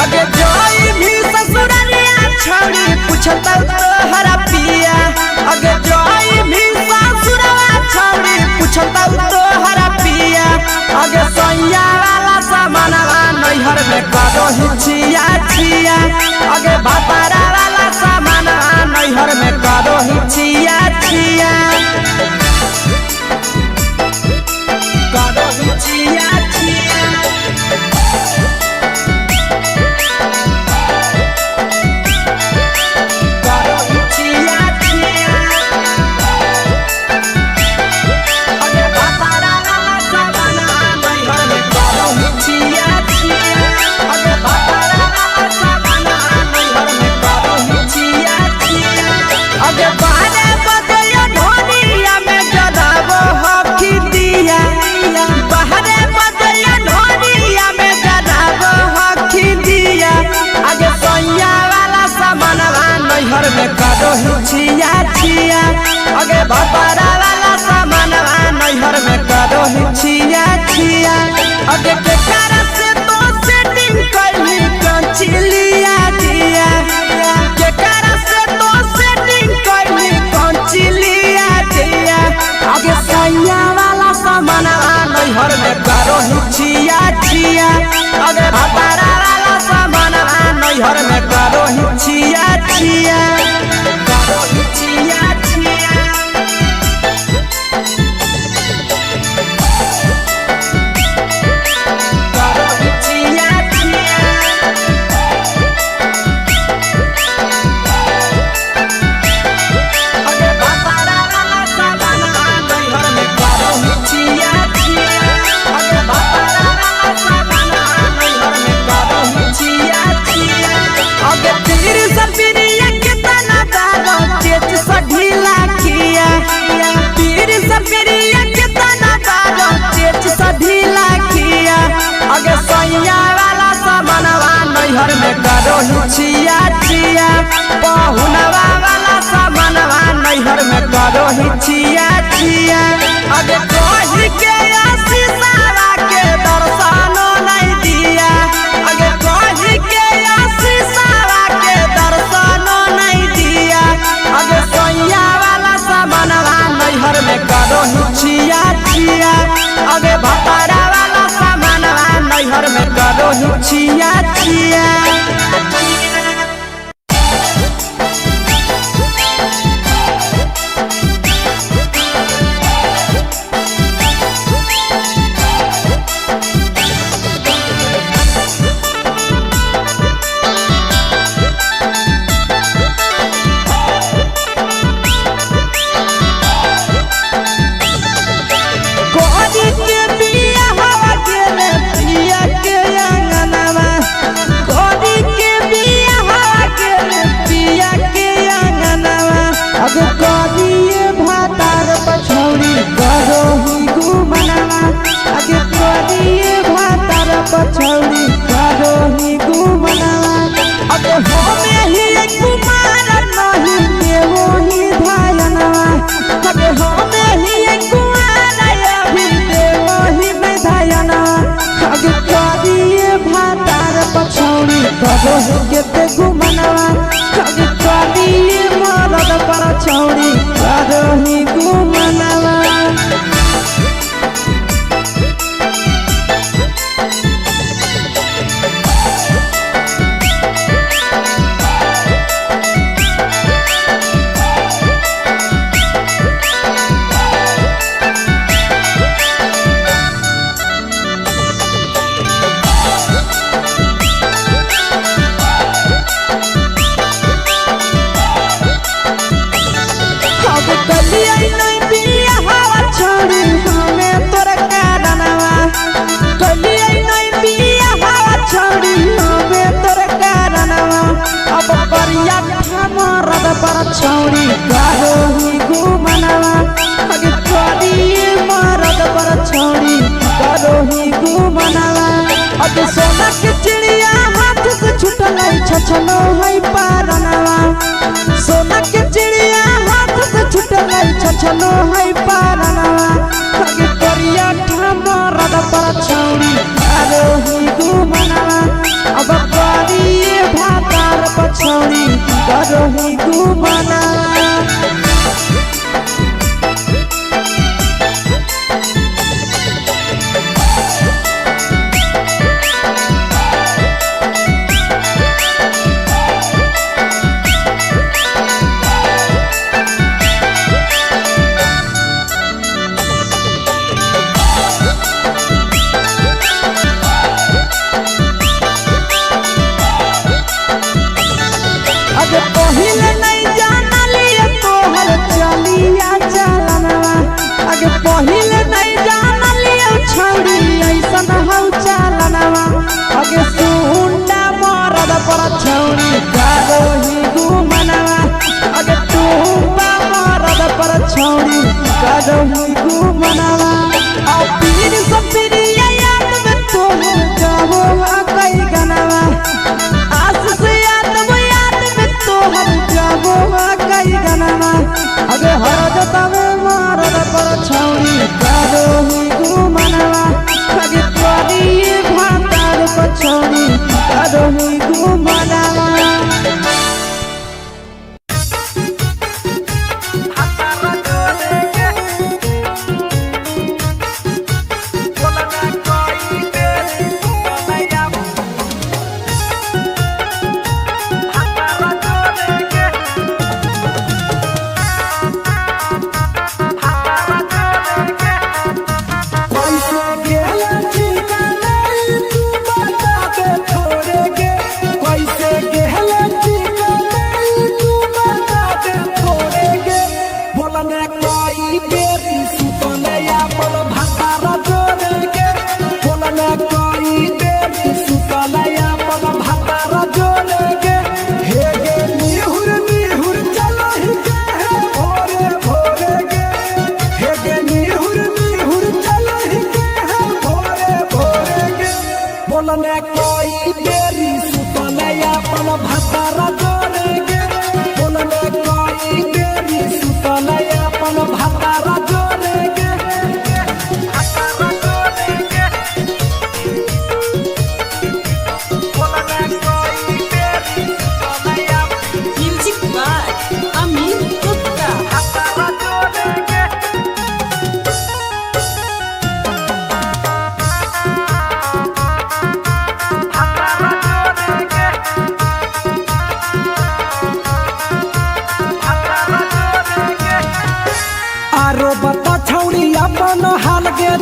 आगे जाई भी ससुरालिया छौड़ी पूछता तोहरा पिया आगे जाई भी ससुरवा छौड़ी पूछता तोहरा पिया आगे सैया वाला सामानवा नैहर में करो हिचिया छिया आगे भातारा वाला सामानवा नैहर में करो हिचिया छिया करो हिचिया छिया नैहर में करो हिचिया छिया आगे भातारा वाला सामानवा नैहर में करो हिचिया छिया आगे के कारण से तो सेटिंग करनी कंचिलिया दिया के कारण से तो सेटिंग करनी कंचिलिया दिया आगे सैया वाला सामानवा नैहर में करो हिचिया छिया आगे भातारा वाला सामानवा नैहर में करो हिचिया छिया करो हिचिया छिया करो हिचिया छिया आगे भातारा वाला सामानवा नैहर में करो हिचिया छिया आगे भातारा वाला सामानवा नैहर में करो हिचिया छिया आगे तीर सपिरिया कितना दारो तेज सढीला किया तीर सपिरिया कितना दारो तेज सढीला किया आगे सैया वाला सामानवा नैहर में करो हिचिया छिया बहुनवा वाला सामानवा नैहर में करो हिचिया छिया आगे कही के आशीषवा के दर्शनो नहीं दिया आगे कही के आशीषवा के दर्शनो नहीं दिया आगे सैया वाला सामानवा नैहर में करो हिचिया छिया आगे भातारा वाला सामानवा नैहर में करो हिचिया छिया पछौड़ी करो ही घुमनावा अब हमें ही कुमार नहीं देवो ही धायनवा अब हमें ही कुमार अभी देवो ही में धायनवा अब करिए भातार पछौड़ी करो ही केते घुमनावा अब करिए मरद पर छौड़ी करो ही घुमनावा छौड़ी करो ही घुमनावा आगे करिए मरद पर छौड़ी करो ही घुमनावा आगे सोना के चिड़िया हाथ से छूटल छछनो है पारनावा सोना के चिड़िया हाथ से छूटल छछनो है पारनावा आगे करिया मरद पर छौड़ी करो ही घुमनावा अब करी पर छौड़ी कारो ही घुमनवा अगे तू मरद पर छौड़ी कारो ही घुमनवा आ पीर सब पीरिया याद में तो गावो कई गनवा आस से याद में तो हम गावो कई गनवा अगे हर जतावे मरद पर छौड़ी कारो ही घुमनवा अगे तोरी भातार पर छौड़ी कारो ही घुमनवा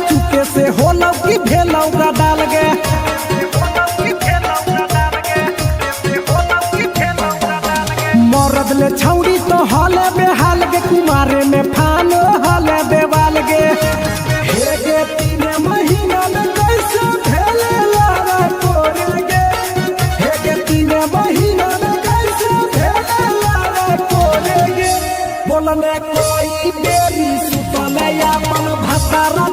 चुके से हो की भेलौ का डाल गे मरद ले छौड़ी तो हले बेहाल गे कुमारे में फान हले देवाल गे हे गे 3 महीना में कैसे भेले लारा कोरे गे हे गे 3 महीना में कैसे भेले लारा कोरे गे बोलने कोई बेरी सुतले अपन भतारा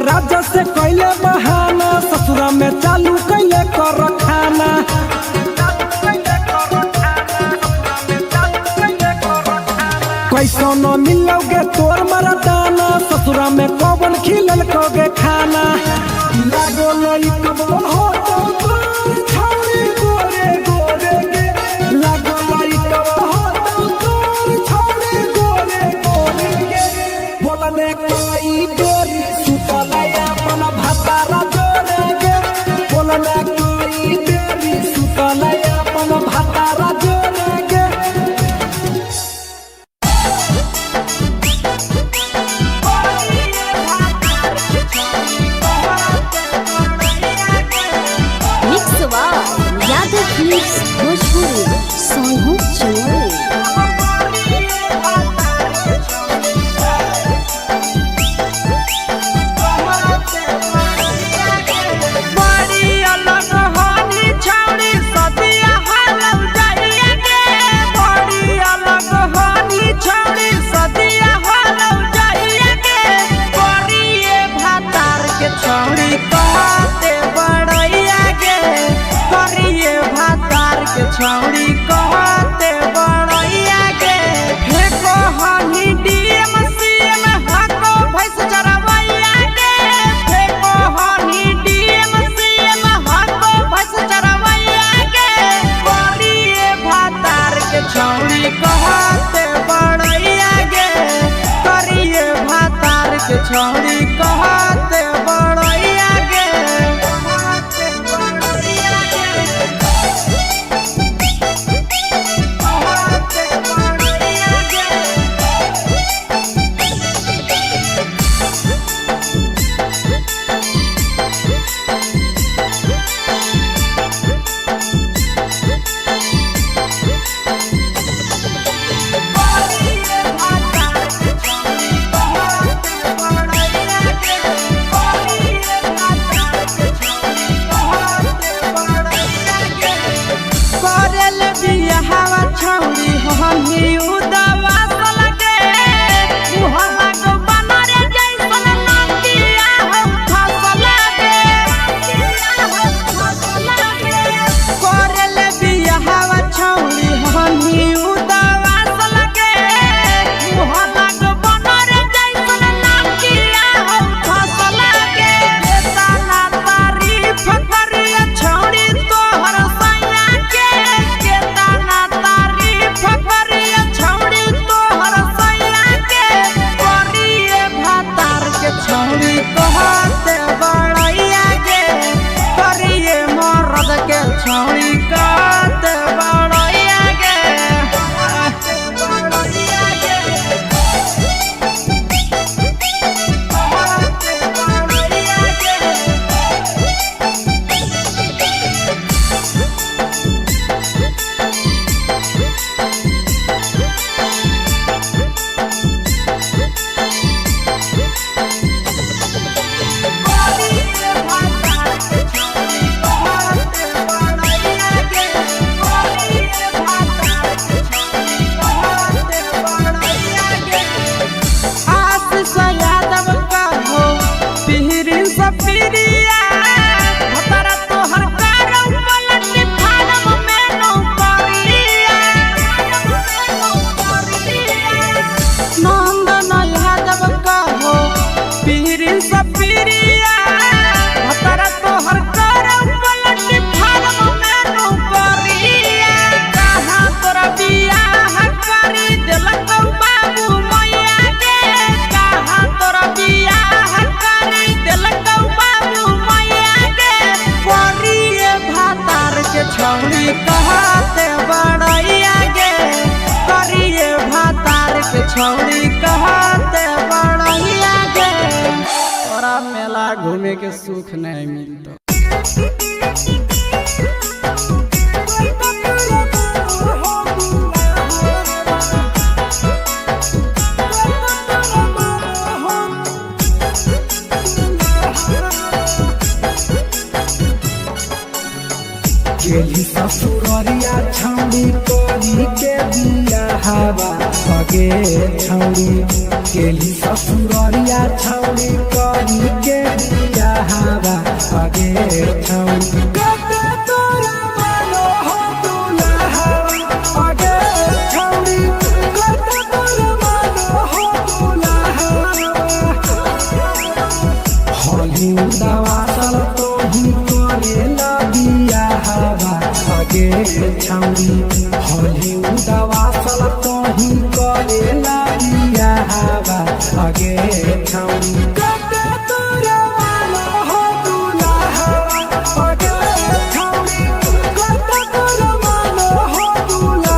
राजा से कैले बहाना ससुरा में चालू कैले कर खाना कैसो न मिलोगे तोर मरदाना ससुरा में कौन खिलल कोगे खाना लागो लई कब हो तो छौड़ी गोरे गोरे गे लागो लई कब हो तो छौड़ी गोरे गोरे गे बोलने कोई गोरी सुतलया अपन भतारा जोरे गे बोलने कोई देरी सुतलया अपन भतारा जोरे गे मिक्सवा यादव फिल्म्स भोजपुरी सोनू चोरी छौड़ी कहते बड़ैया गे फेको हनी डीएम सीएम हको भैंस चरवैया गे फेको हनी डीएम सीएम हको भैंस चरवैया गे करिए भातार के छौड़ी कहते बड़ैया गे करिए भातार के छौड़ी कहते बड़ैया पिरिया भतरा तोहर कारौ पलटी फारम में नौकरिया नंद नल्हा जब कहो पीरी सब पिरिया भतरा तोहर कारौ पलटी फारम में नौकरिया कहाँ तोरा बियाह करी देलकौ बाबू मैया के कहाँ तोरा बियाह करी देलकौ बाबू मैया के करिए भातार के छौरी कहते बड़ैया गे करिए भातार के छौरी कहते बड़ैया गे तोरा मेला घूमे के सुख नहीं मिलता गेली ससुररिया छौड़ी करी के बिया हवा सगे छौड़ी गेली ससुररिया छौड़ी करी के बिया हवा सगे छौड़ी कते तोरा मानो हो दुल्हा सगे छौड़ी कते तोरा मानो हो दुल्हा होली दवा सल तो ही करे लबिया हवा सगे छौड़ी होली दवा सल तो ही करे लबिया हवा सगे छौड़ी कते तोरा मानो हो दुल्हा सगे छौड़ी कते तोरा मानो हो दुल्हा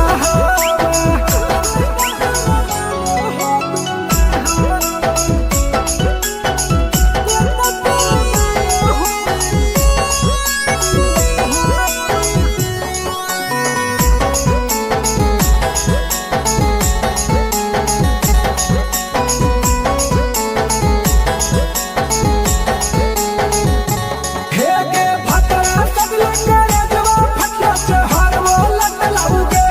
हेगे भतरा सब लंगर जवा फटला से हर वो लट लाऊगे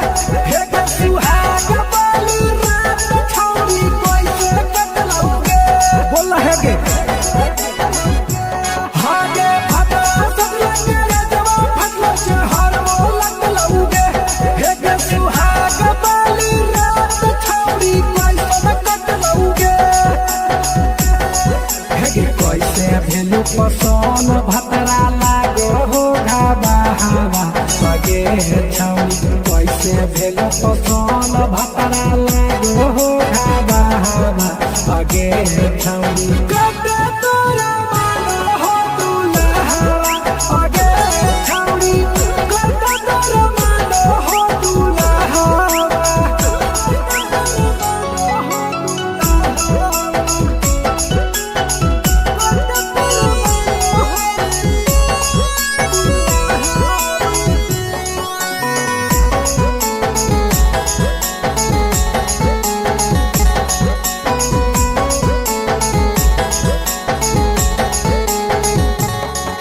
हेगे सुहाग बाली रात छौरी कोई से कट लाऊगे बोल हेगे हागे भतरा सब लंगर जवा फटला से हर वो लट लाऊगे हेगे सुहाग बाली रात छौरी कोई से कट लाऊगे हेगे कैसे भेलु पसन भतरा लागो हो घाबा हवा सगे छौड़ी कैसे भेलु पसन भतरा लागो हो घाबा हवा सगे छौड़ी कते तोरा मानो हो दुल्हा सगे छौड़ी कते तोरा मानो हो दुल्हा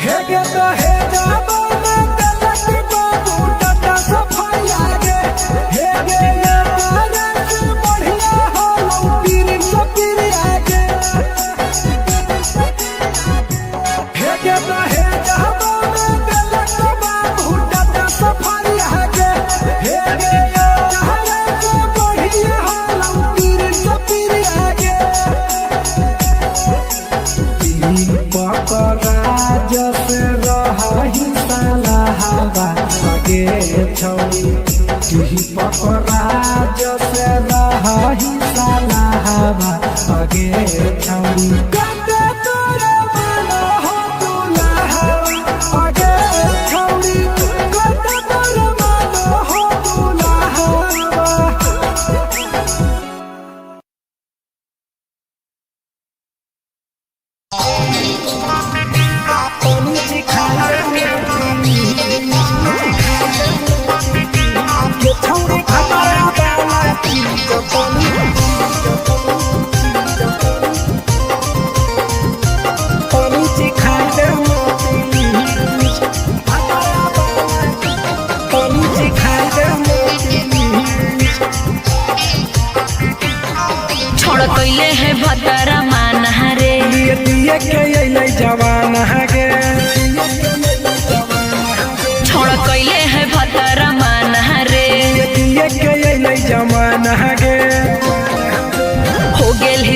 हेगे तो हे जाबो में गलत बाबू टटा सफाई आगे हेगे ये बारस बढ़िया हो पीर सपीर आगे हेगे तो हे जाबो में गलत बाबू टटा सफाई आगे हेगे ये बारस बढ़िया हो पीर सपीर आगे पकराज से रही साला हवा सगे छौड़ी पकराज से रही साला हवा सगे छौड़ी कते तोरा मानो हो दुल्हा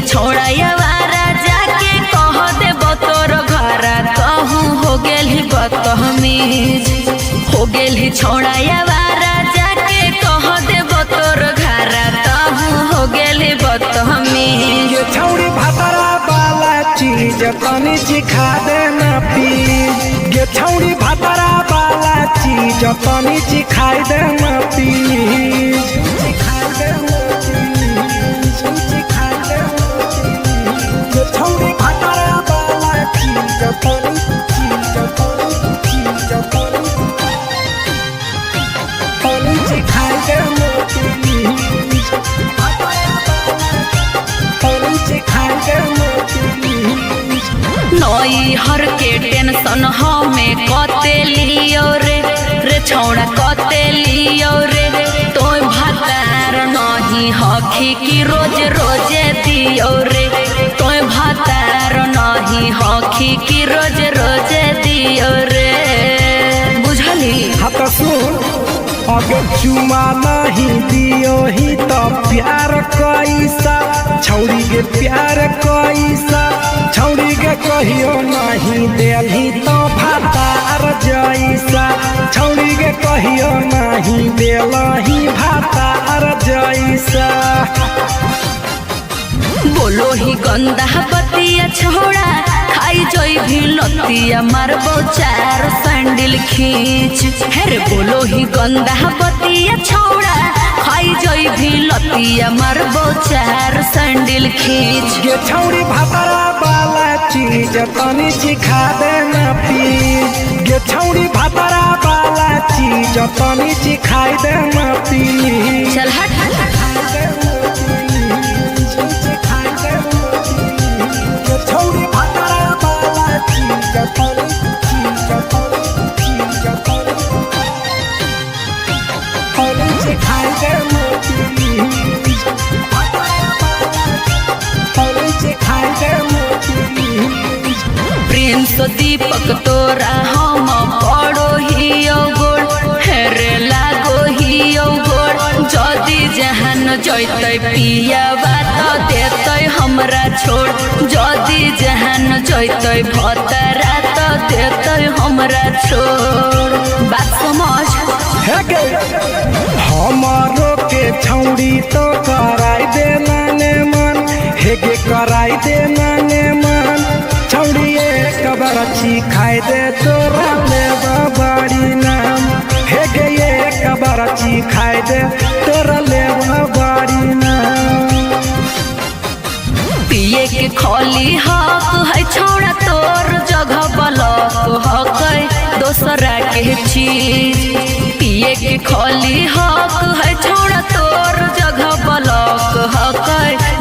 छोड़ा यावारा जाके कह देब तोर घरा कहूँ हो गेली बदतमीज हो गेली छोड़ा यावारा जाके कह देब तोर घरा कहूँ हो गेली बदतमीज ये छौड़ी भातरा वाला चीज तनी चिखा देना प्लीज ये छौड़ी भातरा वाला चीज तनी चिखाई देना प्लीज चिखाई देना प्लीज चिखाई देना प्लीज ये छौड़ी भातरा वाला चीज तनी चिखाई देना प्लीज नई हर के टेंशन हमें कते लियो रे छौड़ा कते लियो रे तो भातार नहीं हखी की रोज रोजे दियो रे तो भातार नहीं हखी की रोज रोजे दियो रे बुझली। हाँ तो सुन अगर चुमा नहीं दियो ही तो प्यार कैसा छौड़ी के प्यार कैसा छौड़ी के कहियो नहीं देली तो भातार जैसा छौड़ी के कहियो नहीं देलही भातार जैसा। बोलो ही गंदा बतिया छोड़ा खाई जोई भी लतिया मारबो चार सैंडल खींच हेरे बोलो ही गंदा बतिया छोड़ा खाई जोई भी लतिया मारबो चार सैंडल खींच। ये छौड़ी भातरा वाला चीज तनी चिखा देना प्लीज ये छौड़ी भातरा वाला चीज तनी चिखाई देना प्लीज। चल हट छौड़ी भातरा वाला चीज तनी चिखाई देना प्लीज चिखाई देना प्लीज। प्रिंस दीपक तोरा हम पड़ो ही गोड़ हेरे लागो ही गोड़ जदी जहान जैते पिया बात देते हमरा छोड़ जदी जहान जैते भतरा तो देते हमरा छोड़ बात समझ। हमारो के छौड़ी तो कराई देना ने मन हेगे कराई देना ने मन छौड़ी एक बरछी खाई दे तोरा ले बड़ी नाम हेगे एक बरछी खाई दे तोरा ले बड़ी नाम। पिए के खोली हक है छोड़ा तोर जगह बलक हक दोसरा के चीज पिए के खोली हक है छोड़ा तोर जगह बलक हक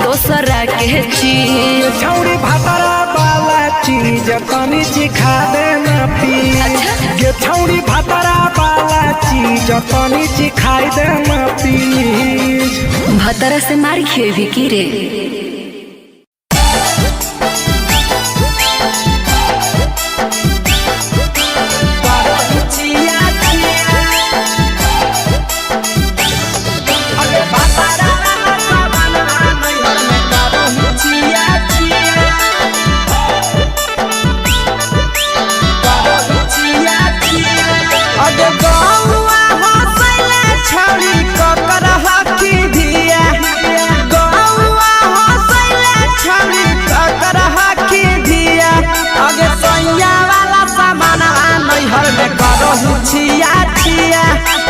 दोसरा के चीज। छौड़ी भातरा वाला चीज तनी चिखा देना प्लीज ये छौड़ी भातरा वाला चीज तनी चिखाई देना प्लीज। भतरा से मार खेबी की रे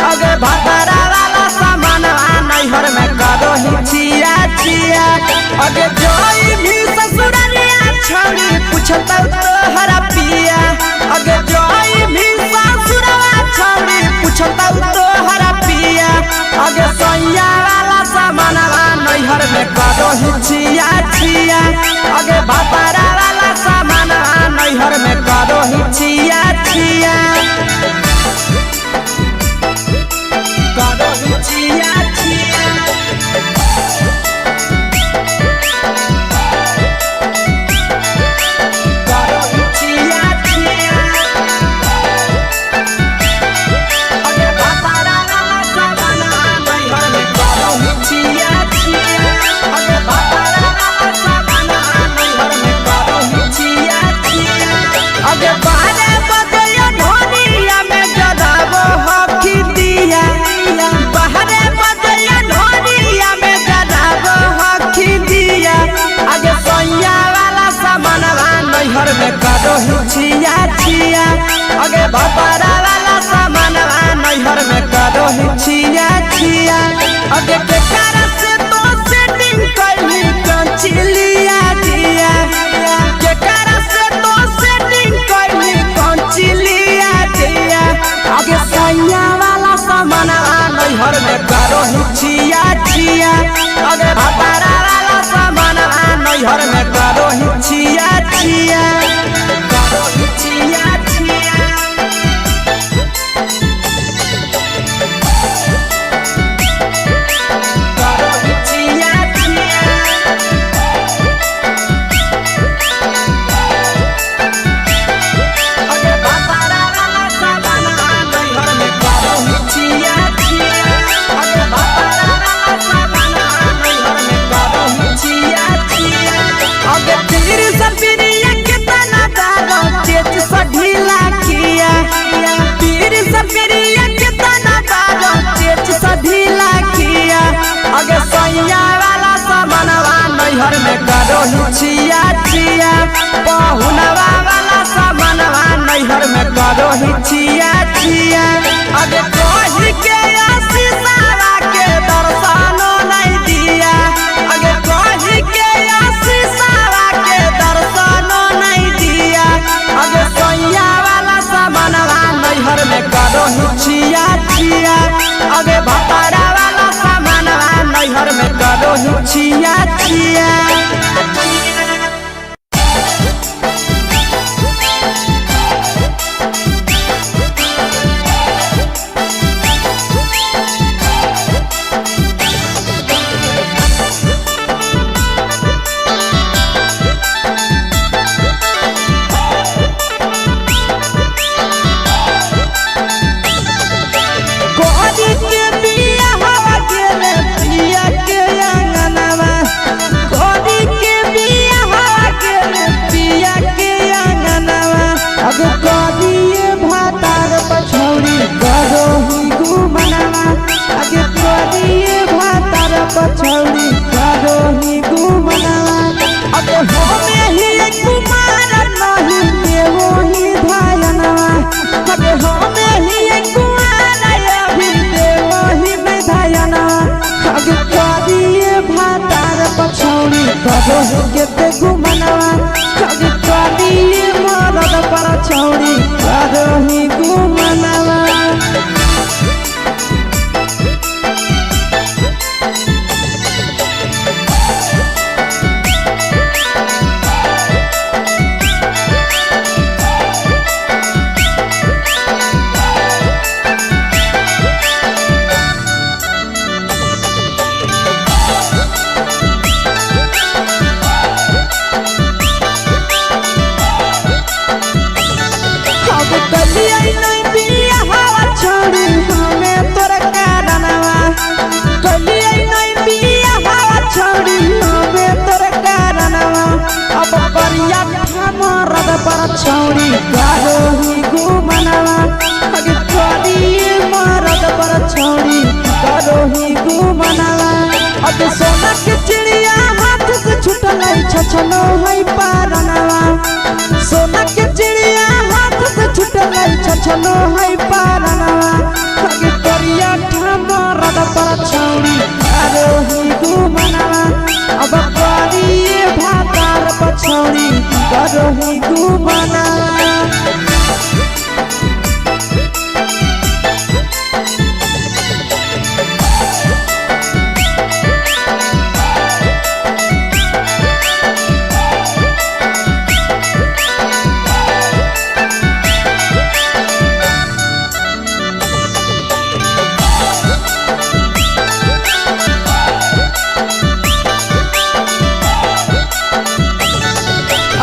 अगे भतरा वाला सामान नैहर में करो ही छिया छिया अगे जोई भी ससुरलिया छौड़ी पूछता तोहरा पिया अगे जोई भी ससुरवा छौड़ी पूछता तोहरा पिया अगे सैया वाला सामान नैहर में करो ही छिया छिया अगे भतरा वाला सामान नैहर में करो ही छिया छिया बातारा वाला सामानवा नैहर में करो ही छिया छिया अगे के कारण से तो सेटिंग करली कंचिलिया दिया के कारण से तो सेटिंग करली कंचिलिया दिया अगे सैया वाला सामानवा नैहर में करो ही छिया छिया अगे बातारा वाला सामानवा नैहर में करो ही छिया छिया करो ही छिया छिया अगे सैया वाला सामानवा नैहर में करो ही छिया छिया पहुनवा वाला सामानवा नैहर में करो ही छिया छिया अगे कही के आशीषवा के दर्शनो नहीं दिया अगे कही के आशीषवा के दर्शनो नहीं दिया अगे सैया वाला सामानवा नैहर में करो ही छिया छिया अगे भतारा वाला सामानवा नैहर में करो ही छिया छिया पछौड़ी करो ही घुमनावा अबे हमें ही कुमार नहीं देवो ही धायनवा अबे हमें ही कुमार अभी देवो ही में धायनवा अबे करिए भातार पछौड़ी करो ही के घुमनावा अबे करिए मरद पर छौड़ी करो ही घुमनावा छौड़ी करो ही घुमनावा अगे करिए मरद पर छौड़ी करो ही घुमनावा अगे सोना के चिड़िया हाथ से छूटल छछनो है पारनावा सोना के चिड़िया हाथ से छूटल छछनो है पारनावा अगे करिया मरद पर छौड़ी करो ही घुमनावा अब करिए भातार पर छौड़ी करो ही घुमनावा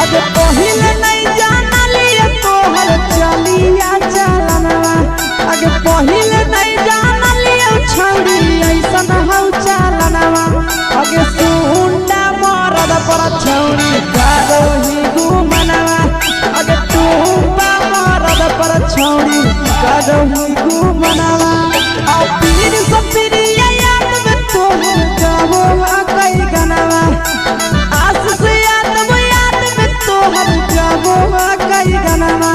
अगे पहिले नहीं जानलिए तोहर चलिया चलनवा अगे पहिले नहीं जानलिए छौड़ी ऐसन हौ चलनवा अगे सुंडा मरद पर छौड़ी करो ही घुमनावा अगे टूपा मरद पर छौड़ी करो ही घुमनावा आ पीर सब पीरिया याद में तोहर जाबो कई गनावा आस से याद में तोहर जाबो कई गनावा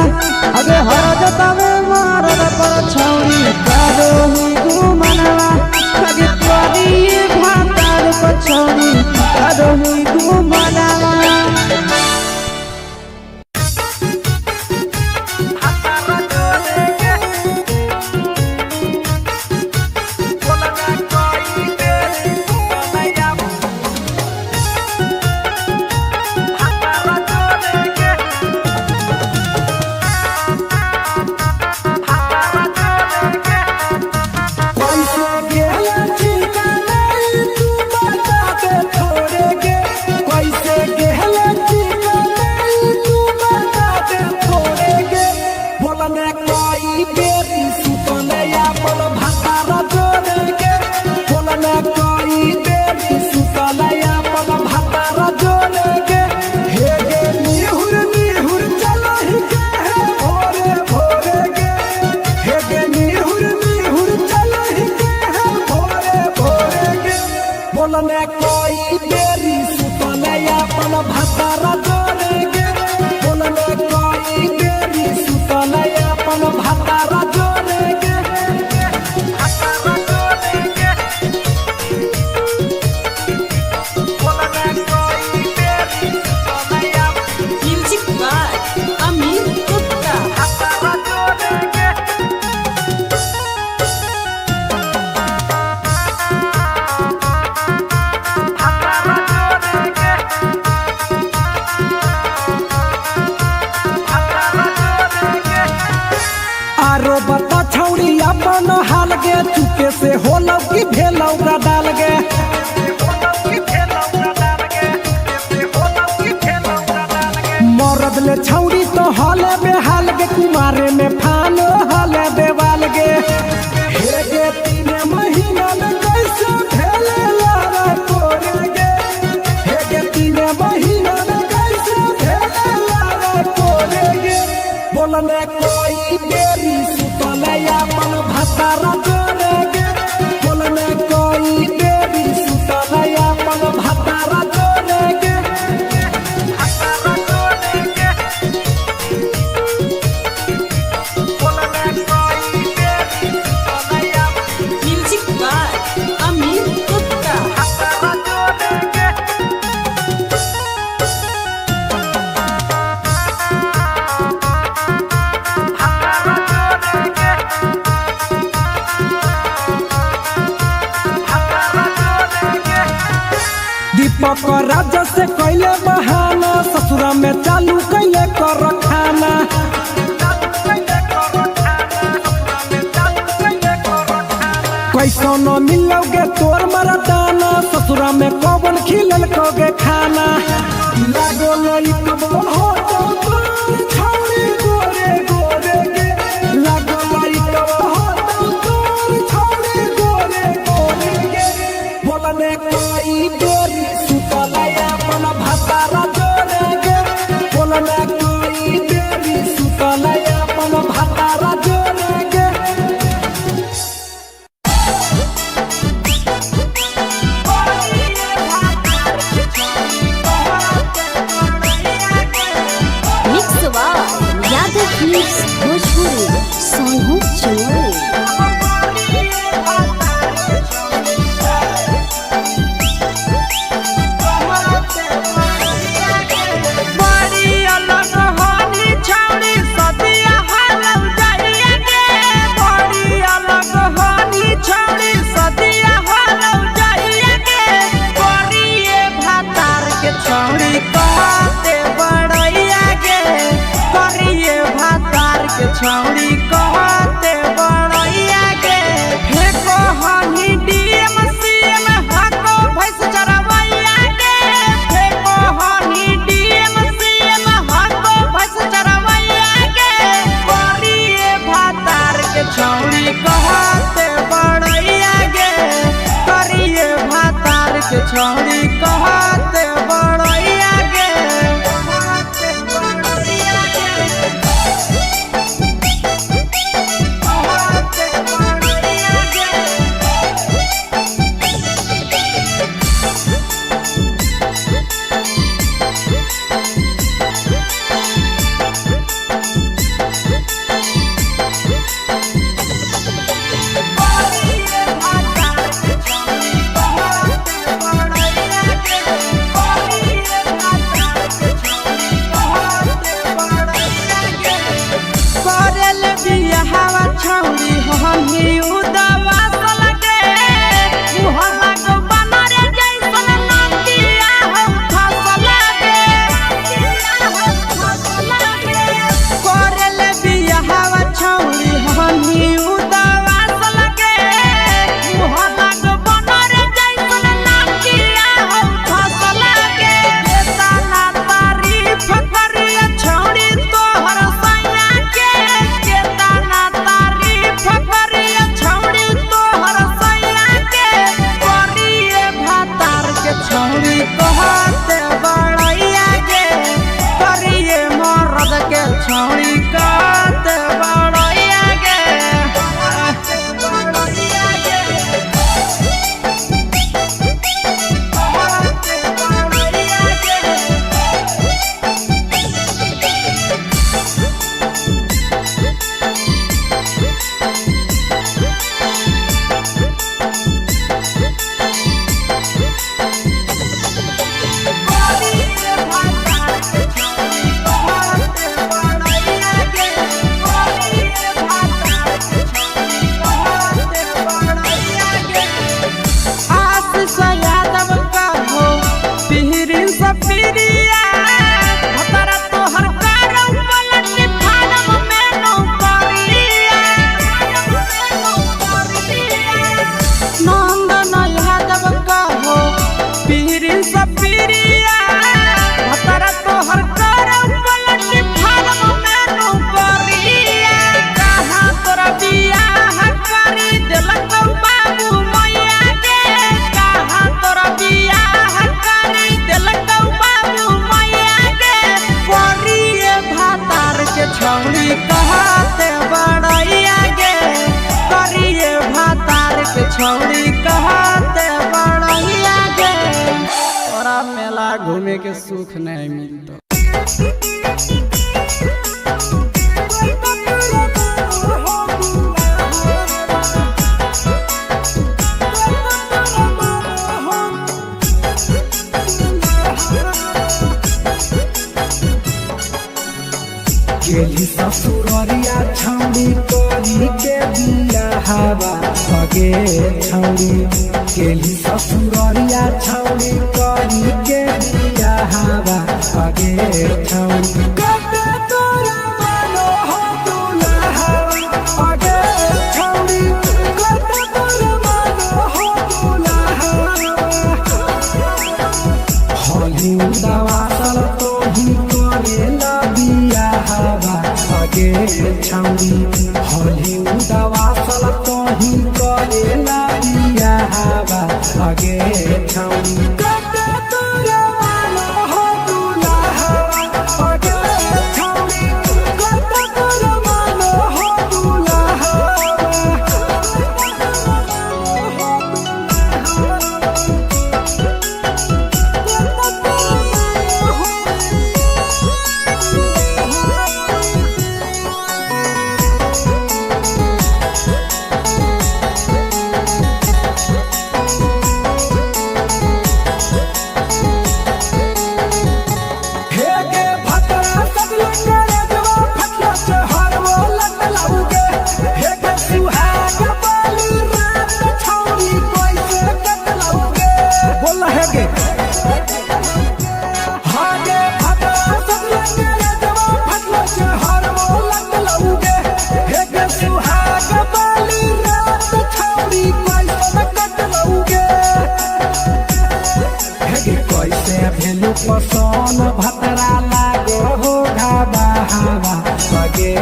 अगे हर बजतावे मारद पर छौरी कारो ही घुमनवा लगे तोरी भातार पर छौरी कारो ही घुमनवा अपन हाल गे चुके से होलौ की भेलौ का डाल गे मरद ले छौड़ी तो हले बेहाल गे कुमारे में फान हले देवाल गे हे गे 3 महीना में कैसे भेले लारा कोरे गे हे गे 3 महीना में कैसे भेले लारा कोरे गे बोलने कोई देरी सुतले अपन भतारा जोरे गे बोलने कोई देरी सुतले अपन भतारा जोरे गे दीपक राजा से कैले बहाना ससुरा में चालू कैले कर खाना कैसो न मिलोगे तोर मरदाना ससुरा में कौन खिलल कोगे खाना लागो लई कब हो तो तोर छौड़ी गोरे गोरे गे लागो लई कब हो तो तोर छौड़ी गोरे गोरे गे बोलने कोई देरी सुतले अपन भतारा जोरे गे बोलने कोई देरी सुतले अपन भतारा जोरे गे मिक्सवा यादव फिल्म्स भोजपुरी सोनू चमोली बड़ी अलग होनी छौड़ी सदिया हालौ जाइए गे बड़ी अलग होनी छौड़ी सदिया हालौ जाइए गे करिए भातार के छौड़ी कहते बड़ैया गे करिए भातार के छौड़ी कहते बड़ैया गे हे कहनी डीएम सीएम हको भैंस चरवैया गे हे कहनी डीएम सीएम हको भैंस चरवैया गे करिए भातार के छौड़ी कहते बड़ैया गे करिए भातार के छौड़ी कहते बड़ैया गे कहते बड़ैया गे करल बियाहवा छौरी हमी उदवा लगे मुहल्ला को बनरे जैसन नदिया हम फसल लगे करल बियाहवा छौरी हमी उदवा लगे मुहल्ला को बनरे जैसन नदिया हम फसल लगे केतना तारीफ करिए छौरी तोहर सैया के केतना तारीफ करिए छौरी तोहर सैया के करिए भातार के छौरी कहते बड़ैया गे करिए मर्द के छौरी कहते बड़ैया गे बड़ैया गे बड़ैया गे छौरी कहते बड़ैया गे करिए भातार के छौरी कहते बड़ैया गे तोरा मेला घूमे के सुख नहीं मिलता गेली ससुररिया छौरी करी के बियाहवा सगे छौरी गेली ससुररिया छौरी करी के बियाहवा सगे छौरी कते तोरा मानो हो दुल्हा सगे छौरी कते तोरा मानो हो दुल्हा हली दवा सल तो ही करेला बियाहवा सगे छौरी हली दवा सल तो ही करेला बियाहवा सगे छौरी कते तोरा मानो हो दुल्हा सगे छौरी कते तोरा मानो हो दुल्हा पसन भतरा लागो हो घाबा हवा सगे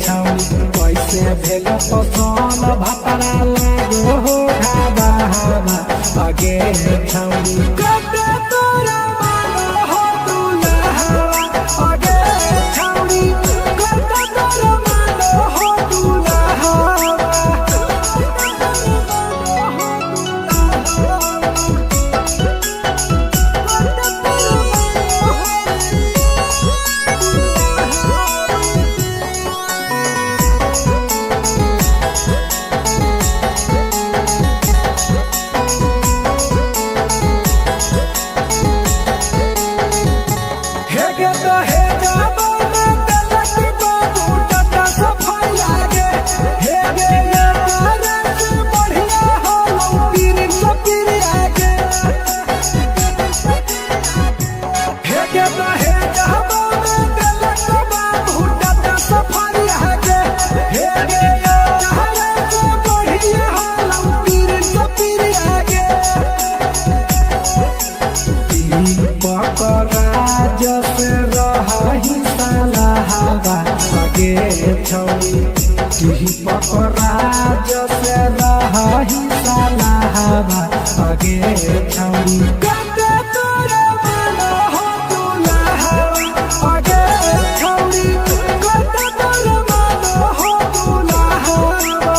छौरी कैसे भेल पसन भतरा लागो हो घाबा हवा सगे छौरी कते तोरा मानो हो दुल्हा सगे छौरी कते तोरा मानो हो दुल्हा पकड़ा जैसे रही साला हवा आगे छौड़ी कते तोरा मानो हो दूल्हा हवा आगे छौड़ी कते तोरा मानो हो दूल्हा हवा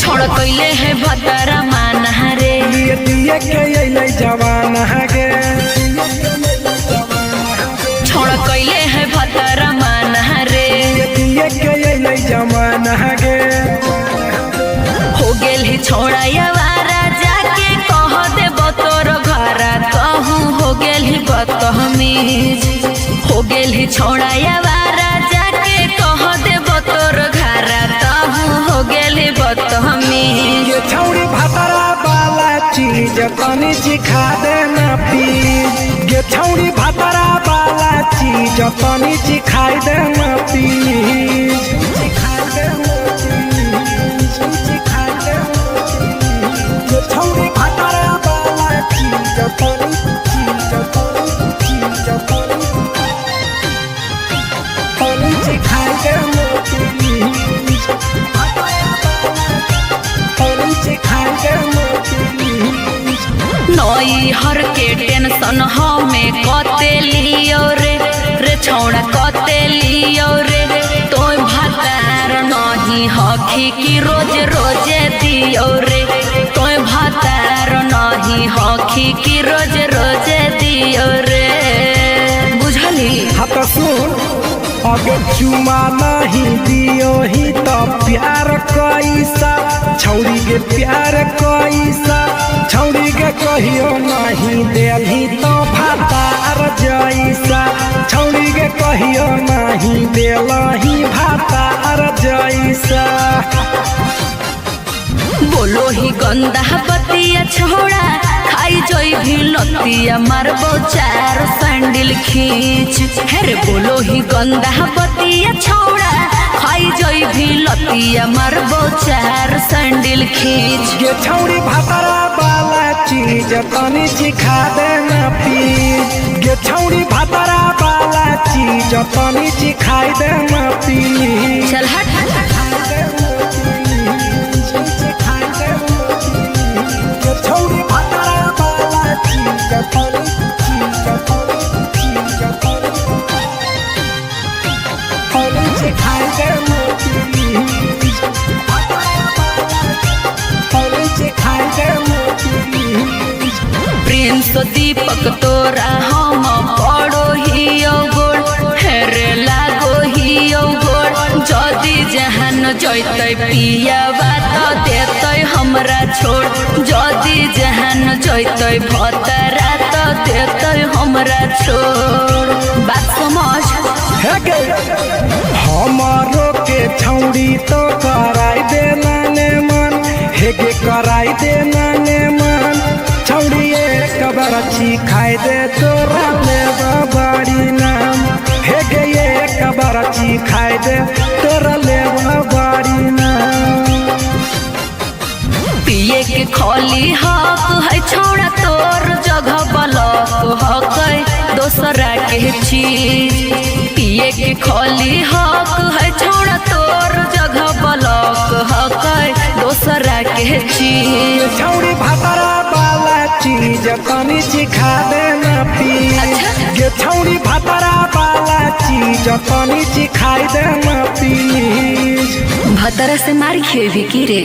छोड़ कैले है भतरा मान रे दिए के अइलै जवान हगे छोड़ कैले है भतरा मान रे दिए के अइलै जवान हगे हो गेल ही छोड़ा यावारा जाके कह दे बतोर घरा कहूँ हो गेल ही बदतमीज हो गेल ही छोड़ा यावारा जाके कह दे बतोर घरा कहूँ हो गेल ही बदतमीज ये छौड़ी भतरा वाला चीज तनी सिखा दे ना प्लीज ये छौड़ी भतरा वाला चीज तनी सिखाई दे ना प्लीज सिखाई दे ना प्लीज सिखाई दे ना प्लीज ये छौड़ी भतरा वाला चीज तनी सिखाई दे ना प्लीज नई हर के टेंशन हमें कते लियो रे छौड़ा कते लियो रे तोय भतार नहीं हखी की रोज रोजे दियो रे तोय भतार नहीं हखी की रोज रोजे दियो रे बुझली हाथ सुन अगर चुमा नहीं दियो ही तो प्यार कैसा छौड़ी के प्यार कैसा छौड़ी के कहियो नहीं देलही तो भातार जैसा छौड़ी के कहियो नहीं देलही भातार जैसा बोलो ही गंदा बतिया छोड़ा खाई जोई भी लतिया मारबो चार सैंडल खींच हेरे बोलो ही गंदा बतिया छोड़ा खाई जोई भी लतिया मारबो चार सैंडल खींच ये छौड़ी भतरा वाला चीज तनी सिखा दे ना प्लीज ये छौड़ी भतरा वाला चीज तनी सिखाई दे ना प्लीज चल हट प्रिंस दीपक तोरा हम पड़ो ही गोड़ हेरे लागो ही गोड़ जदी जहन जैते पिया बात देते हमरा छोड़ जदी जहन जैते भतरा तो देते हमरा छोड़ बात समझ हमारो के छौड़ी तो कराई दे नाने मन हेगे कराई दे नाने मन छौड़ी एक बरछी खाई दे तोरा ले बड़ी नाम हेगे एक बरछी खाई दे तोरा ले बड़ी नाम पिए के खोली हक है छोड़ा तोर जगह बलक हक दोसरा के चीज पिए के खोली हक है छोड़ा तोर जगह बलक हक दोसरा के चीज छौड़ी भतरा वाला चीज तनी सिखा दे ना प्लीज ये छौड़ी भतरा वाला चीज तनी सिखाई दे ना प्लीज भतरा से मारी खेबी की रे।